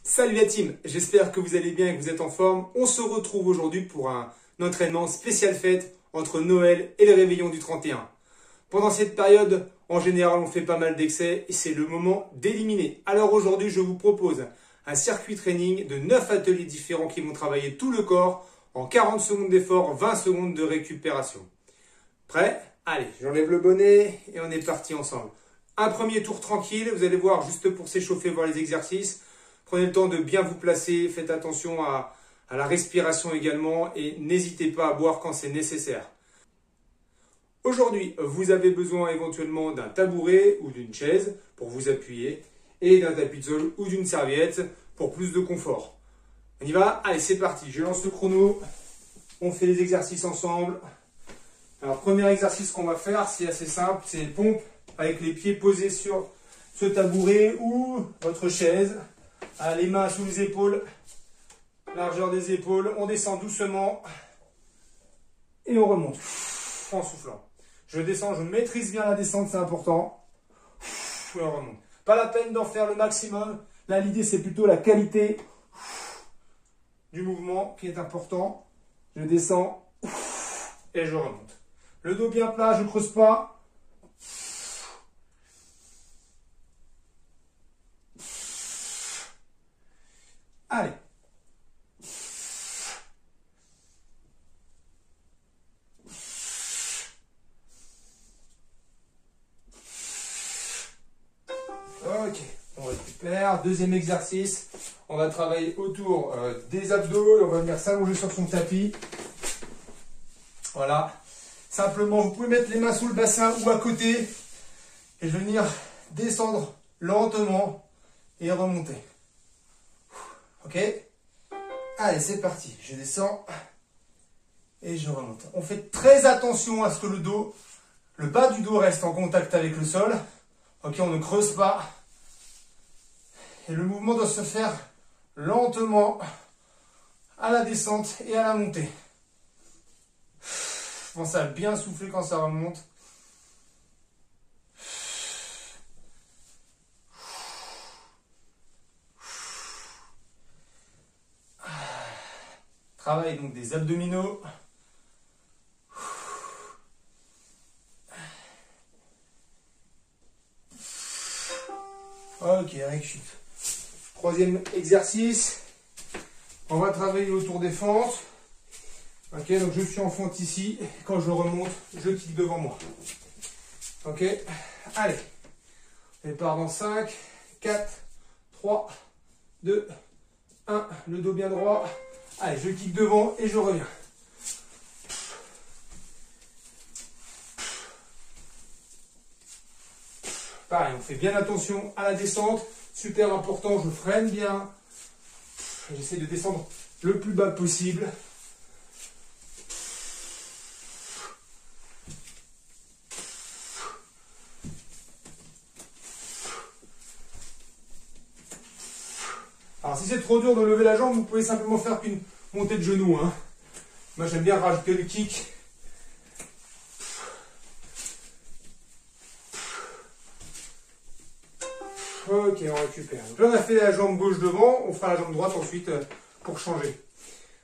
Salut la team, j'espère que vous allez bien et que vous êtes en forme. On se retrouve aujourd'hui pour un entraînement spécial fête entre Noël et le réveillon du 31. Pendant cette période, en général, on fait pas mal d'excès et c'est le moment d'éliminer. Alors aujourd'hui, je vous propose un circuit training de 9 ateliers différents qui vont travailler tout le corps en 40 secondes d'effort, 20 secondes de récupération. Prêt? Allez, j'enlève le bonnet et on est parti ensemble. Un premier tour tranquille, vous allez voir, juste pour s'échauffer, voir les exercices. Prenez le temps de bien vous placer, faites attention à la respiration également et n'hésitez pas à boire quand c'est nécessaire. Aujourd'hui, vous avez besoin éventuellement d'un tabouret ou d'une chaise pour vous appuyer et d'un tapis de sol ou d'une serviette pour plus de confort. On y va? Allez, c'est parti, je lance le chrono, on fait les exercices ensemble. Alors, premier exercice qu'on va faire, c'est assez simple, c'est une pompe avec les pieds posés sur ce tabouret ou votre chaise. Les mains sous les épaules, largeur des épaules, on descend doucement et on remonte en soufflant. Je descends, je maîtrise bien la descente, c'est important. Et on remonte. Pas la peine d'en faire le maximum. Là, l'idée, c'est plutôt la qualité du mouvement qui est important. Je descends et je remonte. Le dos bien plat, je ne creuse pas. Allez. Ok, on récupère. Deuxième exercice. On va travailler autour des abdos et on va venir s'allonger sur son tapis. Voilà. Simplement, vous pouvez mettre les mains sous le bassin ou à côté et je vais venir descendre lentement et remonter. Ok? Allez, c'est parti. Je descends et je remonte. On fait très attention à ce que le bas du dos reste en contact avec le sol. Ok, on ne creuse pas. Et le mouvement doit se faire lentement à la descente et à la montée. Pensez à bien souffler quand ça remonte. Travail donc des abdominaux. Ok, récup. Troisième exercice. On va travailler autour des fentes. Ok, donc je suis en fente ici. Quand je remonte, je kick devant moi. Ok, allez. On part dans 5, 4, 3, 2, 1. Le dos bien droit. Allez, je kick devant et je reviens. Pareil, on fait bien attention à la descente. Super important, je freine bien. J'essaie de descendre le plus bas possible. Alors si c'est trop dur de lever la jambe, vous pouvez simplement faire qu'une montée de genou. Moi j'aime bien rajouter le kick. Ok, on récupère. Donc là on a fait la jambe gauche devant, on fera la jambe droite ensuite pour changer.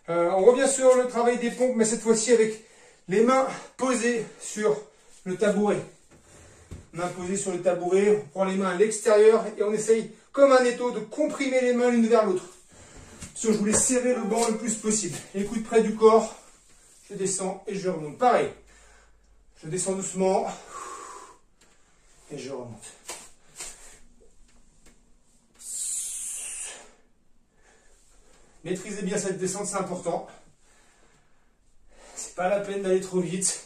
On revient sur le travail des pompes, mais cette fois-ci avec les mains posées sur le tabouret. Mains posées sur le tabouret, on prend les mains à l'extérieur et on essaye comme un étau de comprimer les mains l'une vers l'autre. Je voulais serrer le banc le plus possible. Les coudes près du corps, je descends et je remonte. Pareil, je descends doucement et je remonte. Maîtrisez bien cette descente, c'est important. C'est pas la peine d'aller trop vite.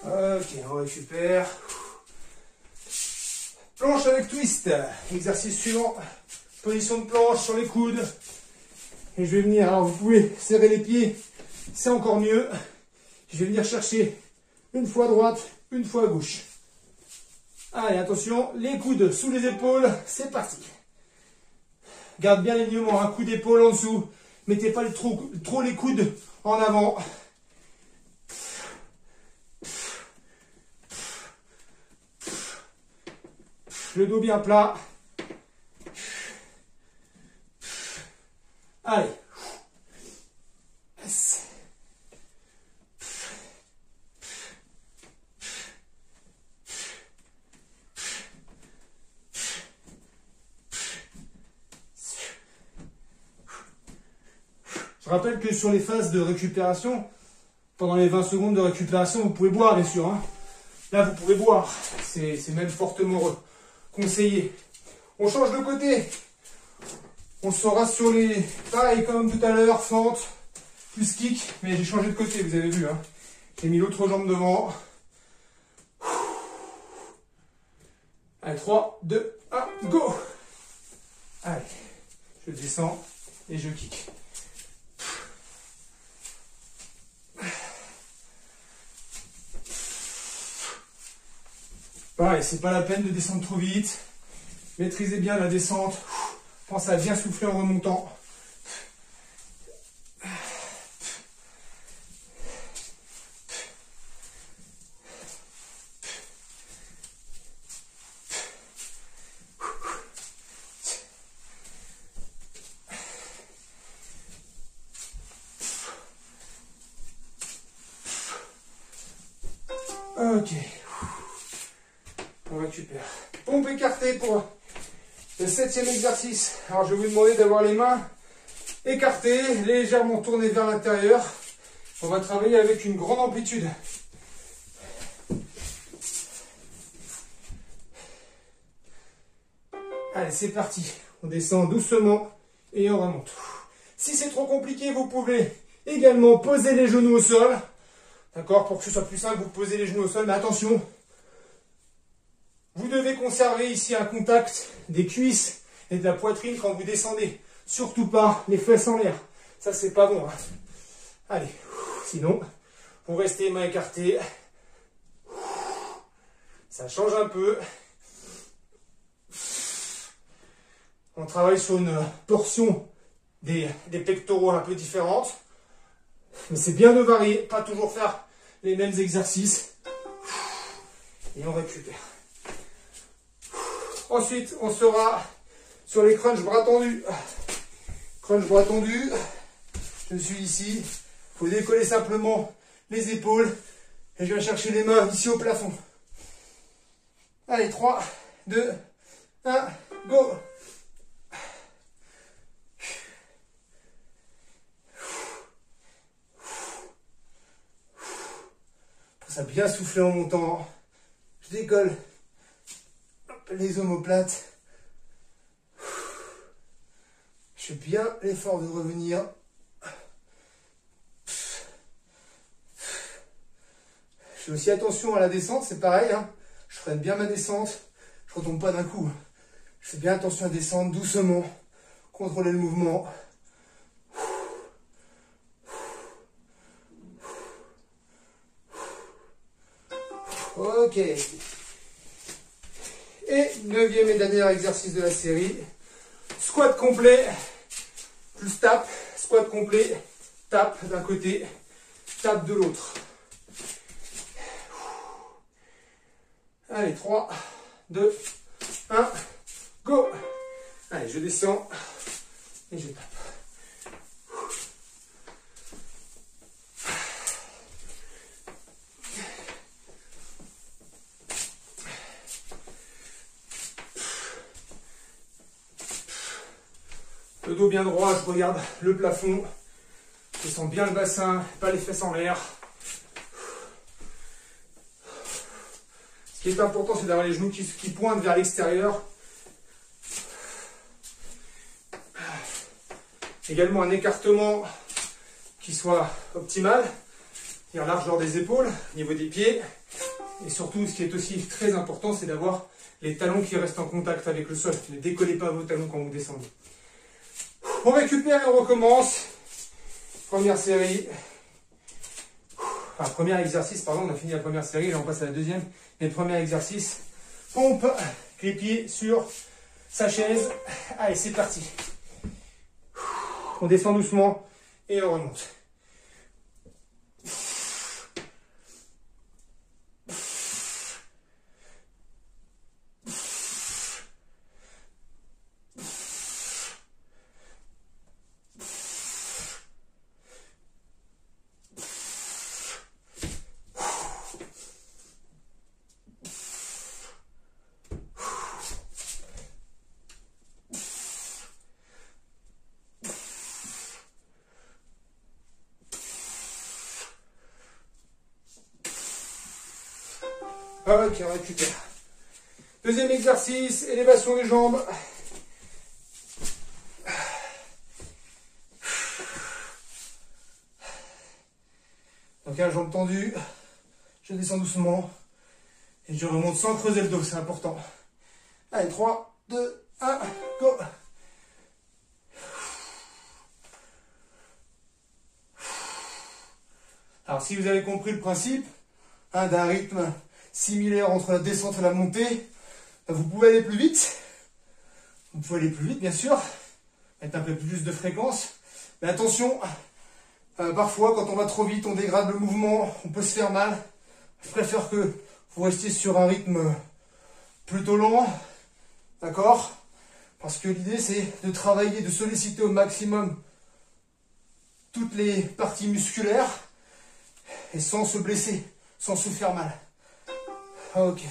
Ok, on récupère. Planche avec twist. Exercice suivant. Position de planche sur les coudes. Et je vais venir, alors vous pouvez serrer les pieds, c'est encore mieux. Je vais venir chercher une fois à droite, une fois à gauche. Allez, attention, les coudes sous les épaules, c'est parti. Garde bien l'alignement, un coup d'épaule en dessous. Mettez pas trop les coudes en avant. Le dos bien plat. Allez. Je rappelle que sur les phases de récupération, pendant les 20 secondes de récupération, vous pouvez boire, bien sûr. Hein. Là, vous pouvez boire. C'est même fortement conseillé. On change de côté. On sera sur les... Pareil, comme tout à l'heure, fente, plus kick. Mais j'ai changé de côté, vous avez vu. Hein. J'ai mis l'autre jambe devant. Allez, 3, 2, 1, go. Allez, je descends et je kick. Pareil, c'est pas la peine de descendre trop vite. Maîtrisez bien la descente. Pensez à bien souffler en remontant. Ok. On récupère. Pompe écartée pour le 7e exercice. Alors je vais vous demander d'avoir les mains écartées, légèrement tournées vers l'intérieur. On va travailler avec une grande amplitude. Allez, c'est parti. On descend doucement et on remonte. Si c'est trop compliqué, vous pouvez également poser les genoux au sol. D'accord? Pour que ce soit plus simple, vous posez les genoux au sol, mais attention. Vous devez conserver ici un contact des cuisses et de la poitrine quand vous descendez. Surtout pas les fesses en l'air. Ça, c'est pas bon. Hein. Allez. Sinon, vous restez mains écartées. Ça change un peu. On travaille sur une portion des pectoraux un peu différente. Mais c'est bien de varier, pas toujours faire les mêmes exercices. Et on récupère. Ensuite, on sera sur les crunchs bras tendus. Crunch bras tendus. Je suis ici. Il faut décoller simplement les épaules. Et je viens chercher les mains ici au plafond. Allez, 3, 2, 1, go! Ça bien souffler en montant. Je décolle les omoplates. Je fais bien l'effort de revenir. Je fais aussi attention à la descente, c'est pareil. Hein. Je freine bien ma descente. Je ne retombe pas d'un coup. Je fais bien attention à descendre doucement. Contrôler le mouvement. Ok. Et 9e et dernier exercice de la série. Squat complet, plus tap, squat complet, tap d'un côté, tap de l'autre. Allez, 3, 2, 1, go! Allez, je descends et je tape. Le dos bien droit, je regarde le plafond. Je sens bien le bassin, pas les fesses en l'air. Ce qui est important, c'est d'avoir les genoux qui pointent vers l'extérieur. Également un écartement qui soit optimal. C'est-à-dire largeur des épaules, niveau des pieds. Et surtout, ce qui est aussi très important, c'est d'avoir les talons qui restent en contact avec le sol. Ne décollez pas vos talons quand vous descendez. On récupère et on recommence. Première série. Enfin, premier exercice, pardon, on a fini la première série, là on passe à la deuxième. Mais le premier exercice, pompe, avec les pieds sur sa chaise. Allez, c'est parti. On descend doucement et on remonte. Ok, on récupère. Deuxième exercice, élévation des jambes. Donc, un jambe tendue, je descends doucement et je remonte sans creuser le dos, c'est important. Allez, 3, 2, 1, go! Alors, si vous avez compris le principe d'un rythme similaire entre la descente et la montée, vous pouvez aller plus vite. Vous pouvez aller plus vite, bien sûr, mettre un peu plus de fréquence. Mais attention, parfois, quand on va trop vite, on dégrade le mouvement, on peut se faire mal. Je préfère que vous restiez sur un rythme plutôt lent, d'accord? Parce que l'idée, c'est de travailler, de solliciter au maximum toutes les parties musculaires et sans se blesser, sans se faire mal. Ok.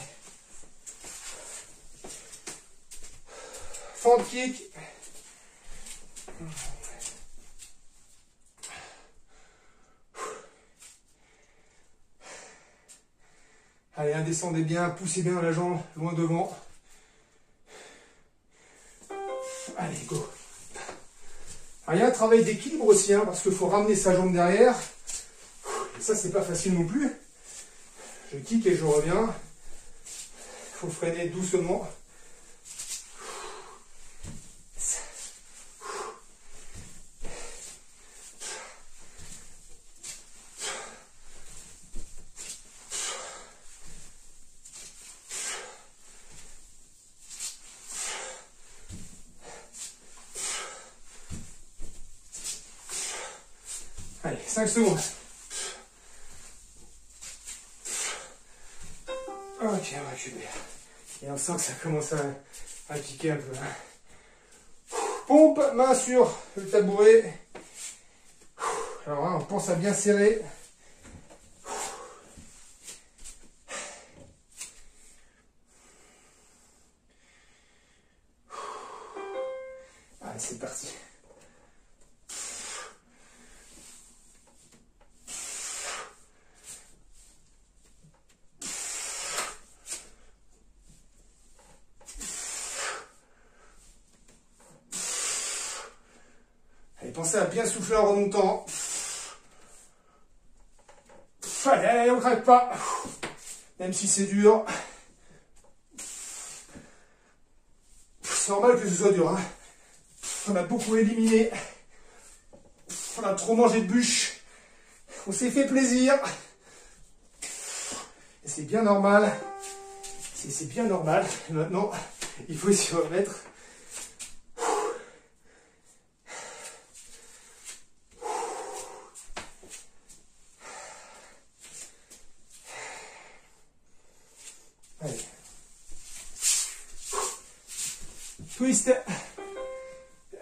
Front kick. Allez, descendez bien, poussez bien la jambe loin devant. Allez, go. Alors, il y a un travail d'équilibre aussi, parce qu'il faut ramener sa jambe derrière. Et ça, c'est pas facile non plus. Je kick et je reviens. Il faut freiner doucement. Allez, 5 secondes. Ok, on récupère. Et on sent que ça commence à piquer un peu. Pompe, main sur le tabouret. Alors là, on pense à bien serrer. Allez, c'est parti. Pensez à bien souffler en remontant. Allez, allez, on ne craque pas. Même si c'est dur. C'est normal que ce soit dur. On a beaucoup éliminé. On a trop mangé de bûches. On s'est fait plaisir. Et c'est bien normal. C'est bien normal. Et maintenant, il faut s'y remettre. Allez. Twist.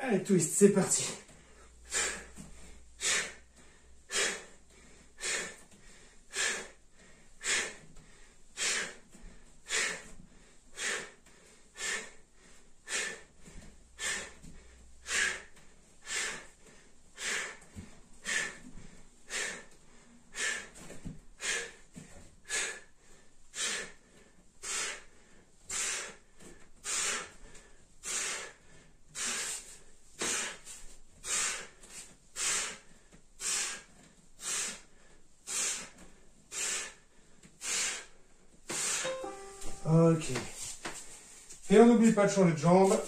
Allez, twist, c'est parti. Ok. Et on n'oublie pas de changer de jambe.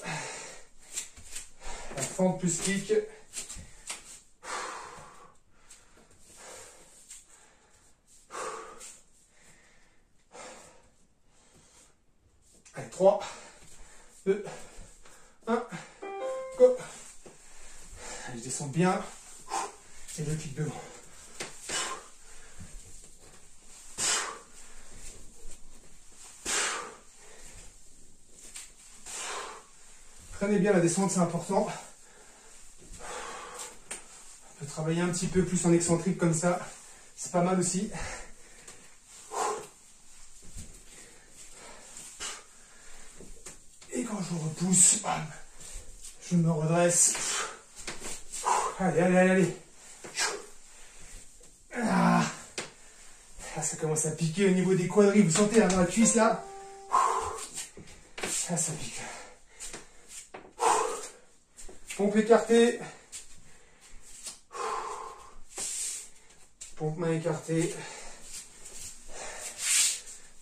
La fente plus kick. Allez, 3, 2, 1, go. Allez, je descends bien. Et je clique devant. Prenez bien la descente, c'est important. On peut travailler un petit peu plus en excentrique comme ça. C'est pas mal aussi. Et quand je repousse, bam, je me redresse. Allez, allez, allez, allez. Ah, ça commence à piquer au niveau des quadris. Vous sentez là dans la cuisse là? Ça pique. Pompe écartée. Pompe main écartée.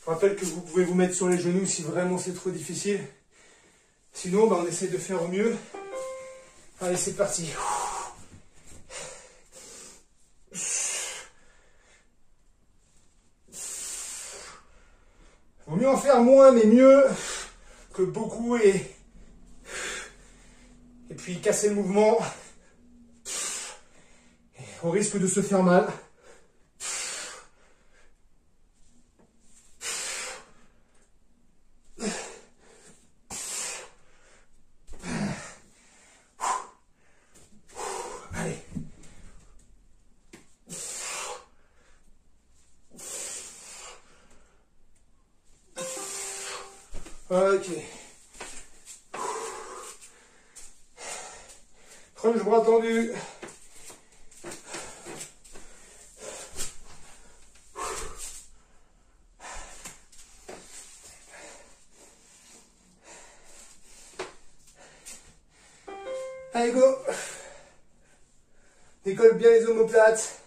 Je rappelle que vous pouvez vous mettre sur les genoux si vraiment c'est trop difficile. Sinon, on essaie de faire au mieux. Allez, c'est parti. Vaut mieux en faire moins, mais mieux que beaucoup et puis casser le mouvement. Et on risque de se faire mal. Allez. Ok. Crunch bras tendu. Allez, go. Décolle bien les omoplates.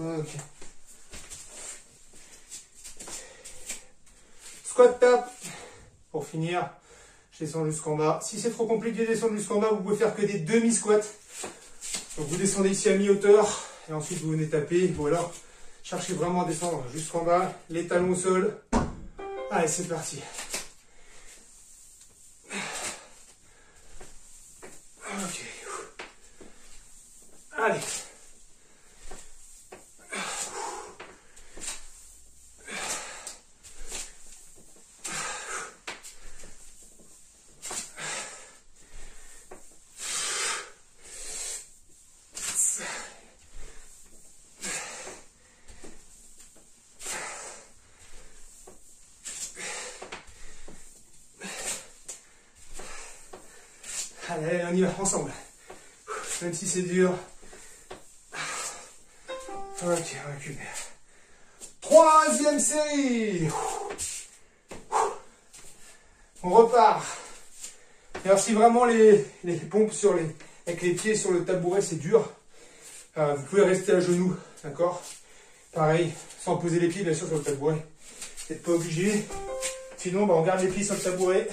Ok. Squat tap. Pour finir, je descends jusqu'en bas. Si c'est trop compliqué de descendre jusqu'en bas, vous pouvez faire que des demi-squats. Donc vous descendez ici à mi-hauteur et ensuite vous venez taper. Ou alors cherchez vraiment à descendre jusqu'en bas, les talons au sol. Allez, c'est parti. Ok. Allez. Allez, on y va ensemble. Même si c'est dur. Ok, on récupère. Troisième série. On repart. Et alors si vraiment les pompes avec les pieds sur le tabouret c'est dur, vous pouvez rester à genoux, d'accord? Pareil, sans poser les pieds bien sûr sur le tabouret. Vous n'êtes pas obligé. Sinon, on garde les pieds sur le tabouret.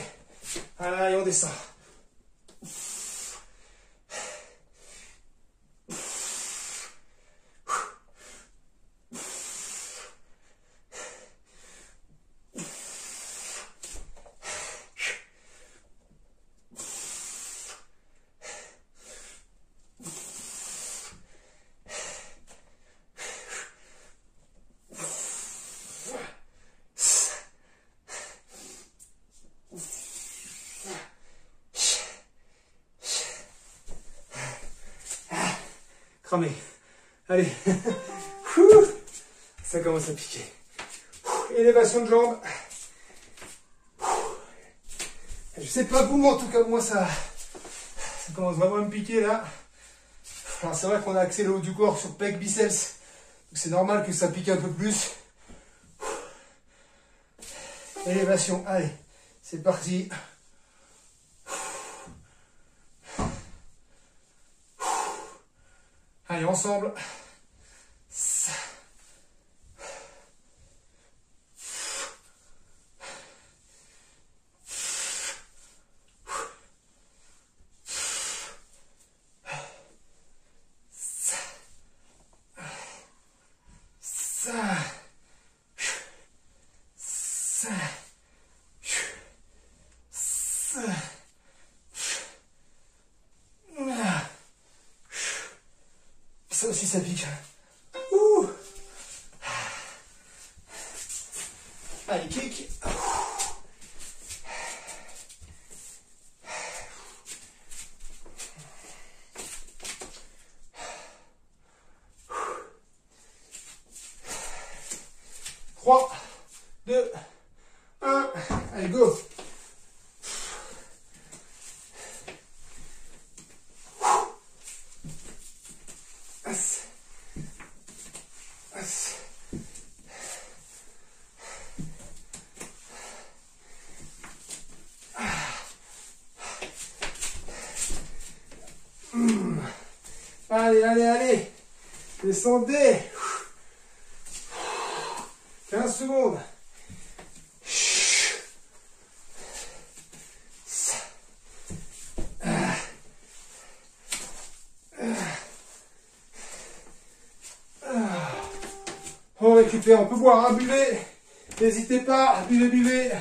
Voilà, et on descend. Cramé. Allez. Ça commence à piquer. Élévation de jambes. Je sais pas vous, mais en tout cas, moi, ça commence vraiment à me piquer là. Alors, c'est vrai qu'on a axé le haut du corps sur pec, biceps, C'est normal que ça pique un peu plus. Élévation, allez, c'est parti. Allez, ensemble. Ça aussi, ça pique. Ouh. Allez, kick. Trois, 2, 1. Allez, go. Allez, allez, allez. Descendez. 15 secondes. On récupère, on peut boire, hein, buvez. N'hésitez pas, buvez, buvez.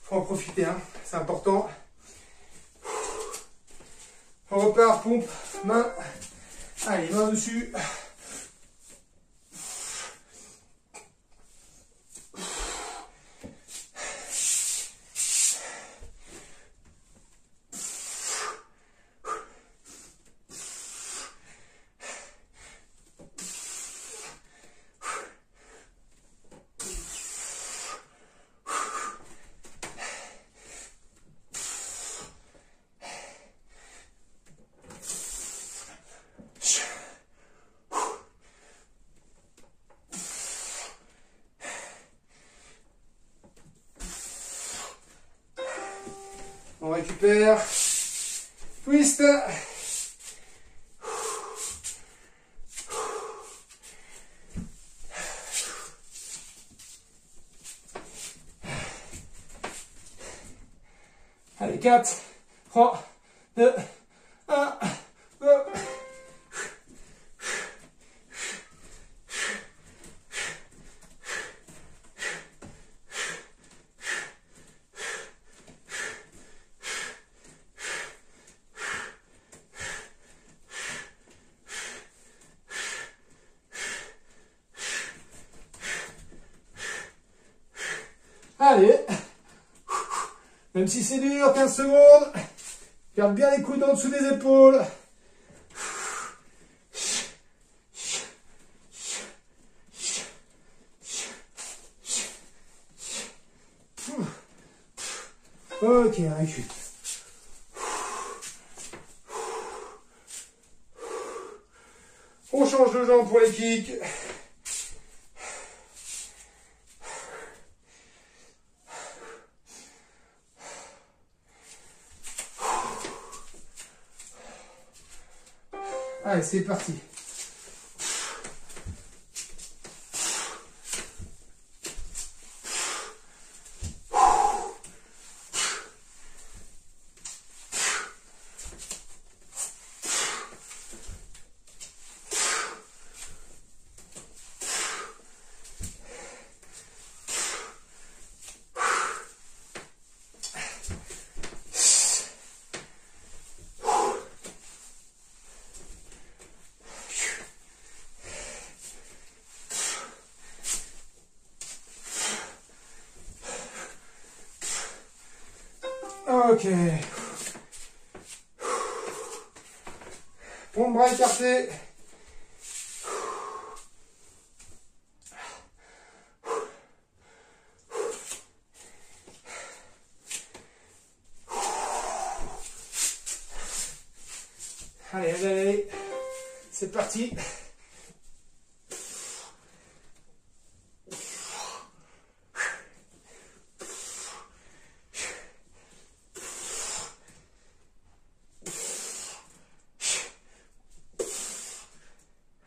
Faut en profiter, hein, c'est important. On repart, pompe, main. Allez, main dessus. On récupère. Twist. Allez, 4, 3, 2, 1, go. Allez, même si c'est dur, 15 secondes, garde bien les coudes en dessous des épaules. Ok, recule. On change de jambe pour les kicks. Allez, c'est parti. Ok. Bon, bras écarté. Allez, allez, allez. C'est parti.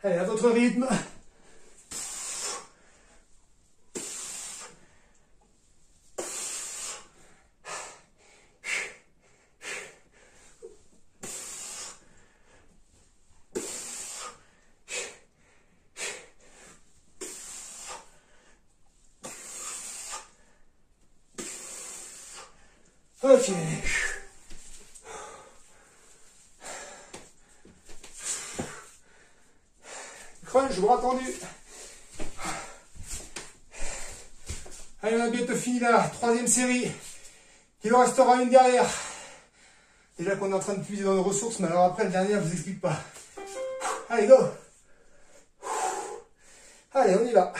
Allez, à votre rythme. Ok. Crunch, bras tendu. Allez, on a bientôt fini la troisième série. Il en restera une derrière. Déjà qu'on est en train de puiser dans nos ressources, mais alors après, la dernière, je vous explique pas. Allez, go. Allez, on y va.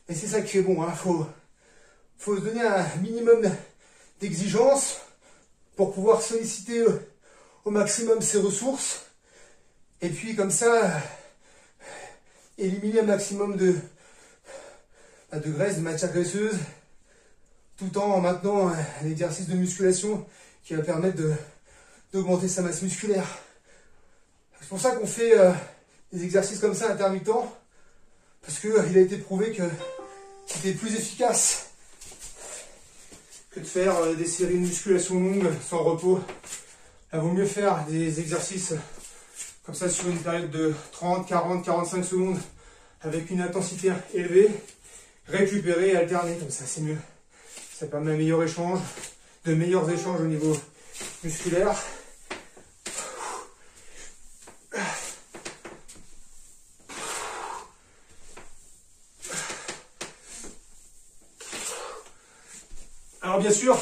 Et c'est ça qui est bon, hein. Faut se donner un minimum d'exigence pour pouvoir solliciter au maximum ses ressources. Et puis comme ça, éliminer un maximum de graisse, de matière graisseuse, tout en maintenant un exercice de musculation qui va permettre d'augmenter sa masse musculaire. C'est pour ça qu'on fait des exercices comme ça intermittents, parce qu'il a été prouvé que c'était plus efficace que de faire des séries de musculation longues sans repos. Il vaut mieux faire des exercices comme ça sur une période de 30, 40, 45 secondes avec une intensité élevée, récupérer et alterner, comme ça c'est mieux. Ça permet de meilleurs échanges au niveau musculaire. Alors bien sûr,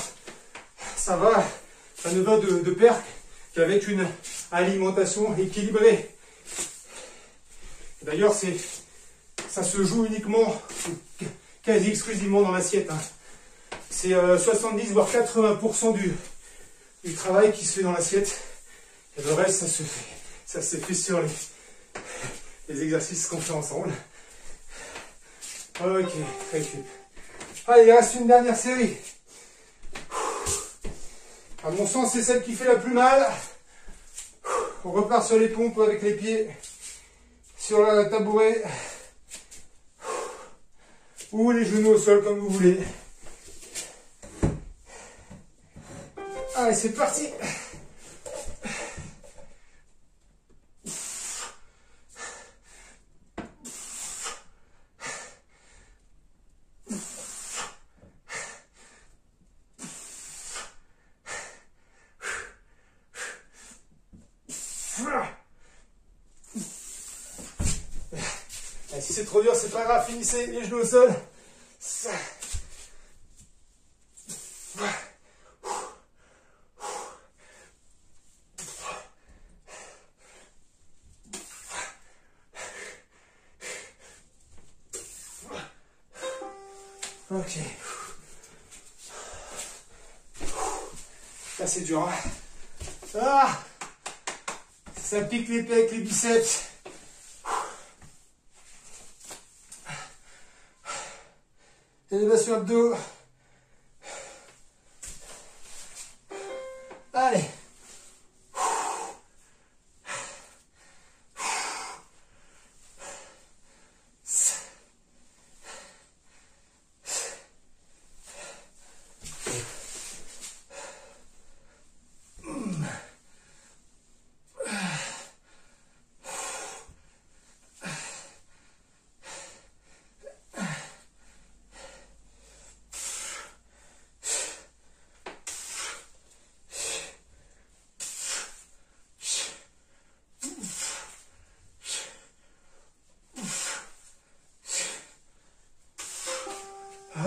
ça ne va de pair qu'avec une alimentation équilibrée. D'ailleurs, ça se joue uniquement, quasi exclusivement dans l'assiette. Hein. C'est 70 voire 80% du travail qui se fait dans l'assiette. Et le reste, ça se fait sur les exercices qu'on fait ensemble. Ok, récup. Allez, il reste une dernière série. À mon sens, c'est celle qui fait la plus mal. On repart sur les pompes avec les pieds sur le tabouret ou les genoux au sol, comme vous voulez. Allez, c'est parti. Et si c'est trop dur, c'est pas grave, finissez les genoux au sol. Ok. Là, c'est dur. Hein. Ah, ça pique les pecs, les biceps. Élévation abdos. Allez.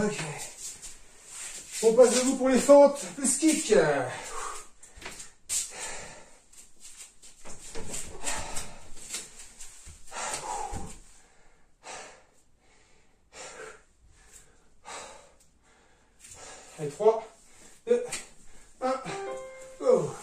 Ok. On passe debout pour les fentes, plus kick. Allez, 3, 2, 1, go.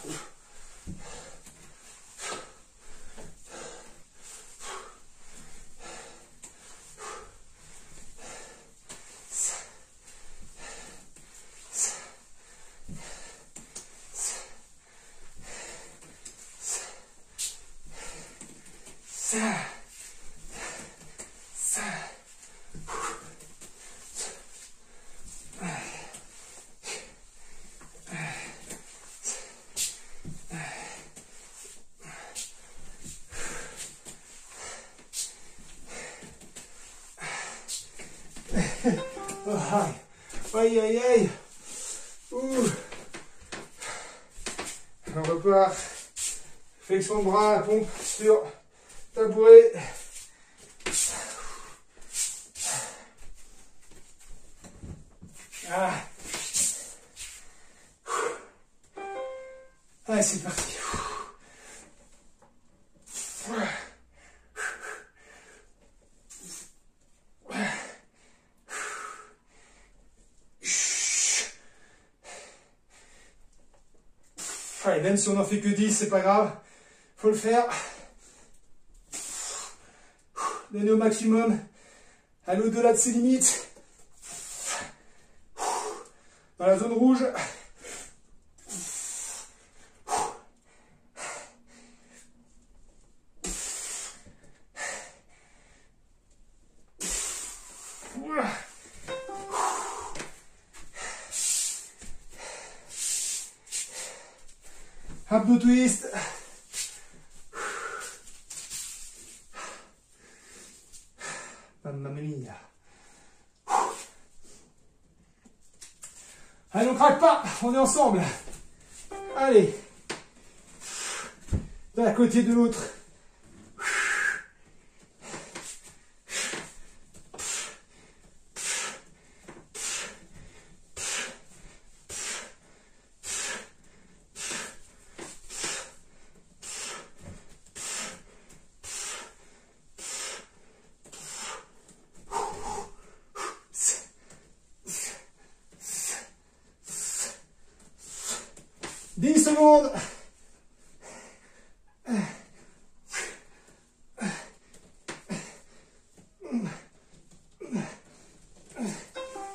Aïe, aïe, aïe. Ouh. On repart. Flexion de bras, pompe sur tabouret. Ah. Allez, c'est parti. Allez, même si on n'en fait que 10, c'est pas grave. Faut le faire. Donner au maximum. Aller au-delà de ses limites. Dans la zone rouge. Abdo twist. Mamma mia. Allez, on craque pas, on est ensemble. Allez. D'un côté de l'autre. Secondes.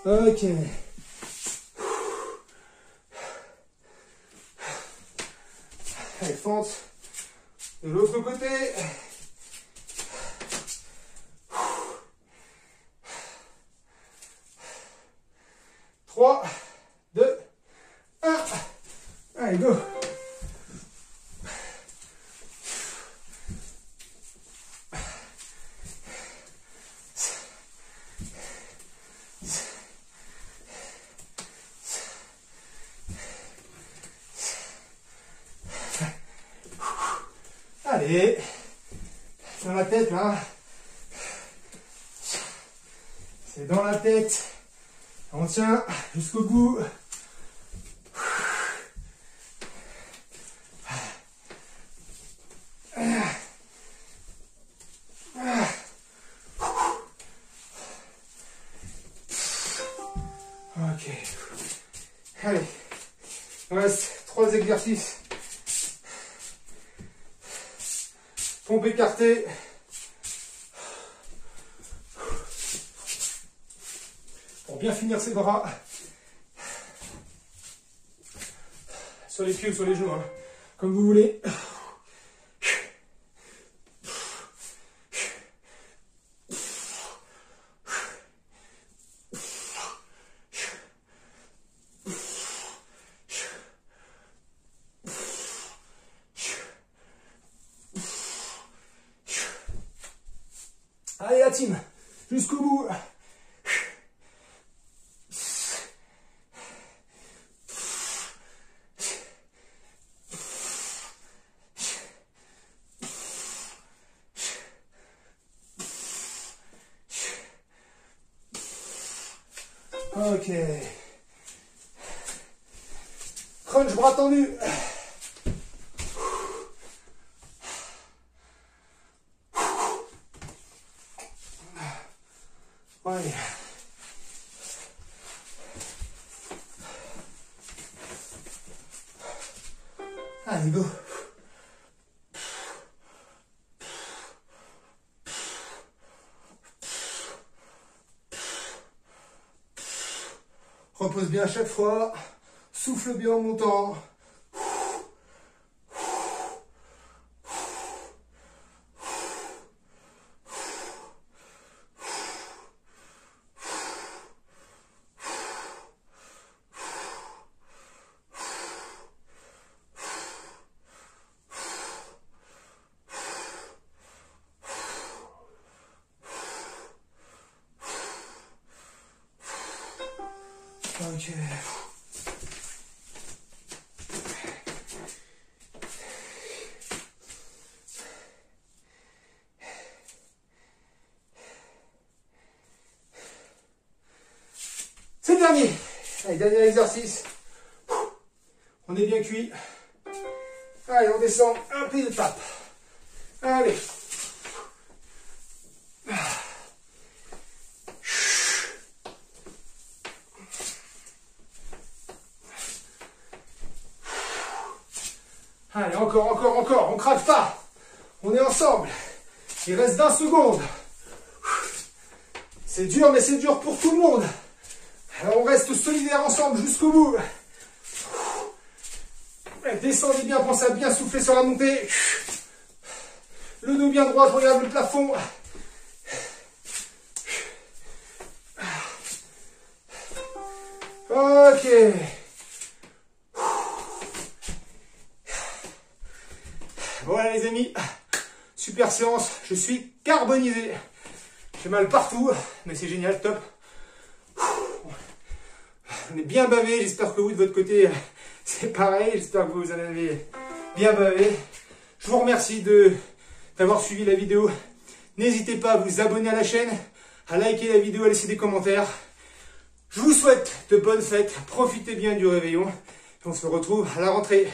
Ok. Allez, fente de l'autre côté. 3, 2, 1. Allez, go. Allez, dans la tête là, c'est dans la tête, on tient jusqu'au bout. Ok, allez, il reste 3 exercices. Pompe écartée. Pour bien finir ses bras. Sur les pieds ou sur les genoux, hein, comme vous voulez. Allez la team, jusqu'au bout. Ok. Crunch bras tendus. Ouais. Allez, go. Repose bien à chaque fois. Souffle bien en montant. Ok. C'est le dernier. Allez, dernier exercice. On est bien cuit. Allez, on descend un peu de tape. Allez. Allez, encore, on craque pas. On est ensemble. Il reste 20 secondes. C'est dur, mais c'est dur pour tout le monde. Alors on reste solidaires ensemble jusqu'au bout. Descendez bien, pensez à bien souffler sur la montée. Le dos bien droit, je regarde le plafond. Ok. Voilà les amis, super séance, je suis carbonisé. J'ai mal partout, mais c'est génial, top. On est bien bavé, j'espère que vous de votre côté, c'est pareil. J'espère que vous en avez bien bavé. Je vous remercie d'avoir suivi la vidéo. N'hésitez pas à vous abonner à la chaîne, à liker la vidéo, à laisser des commentaires. Je vous souhaite de bonnes fêtes, profitez bien du réveillon. Et on se retrouve à la rentrée.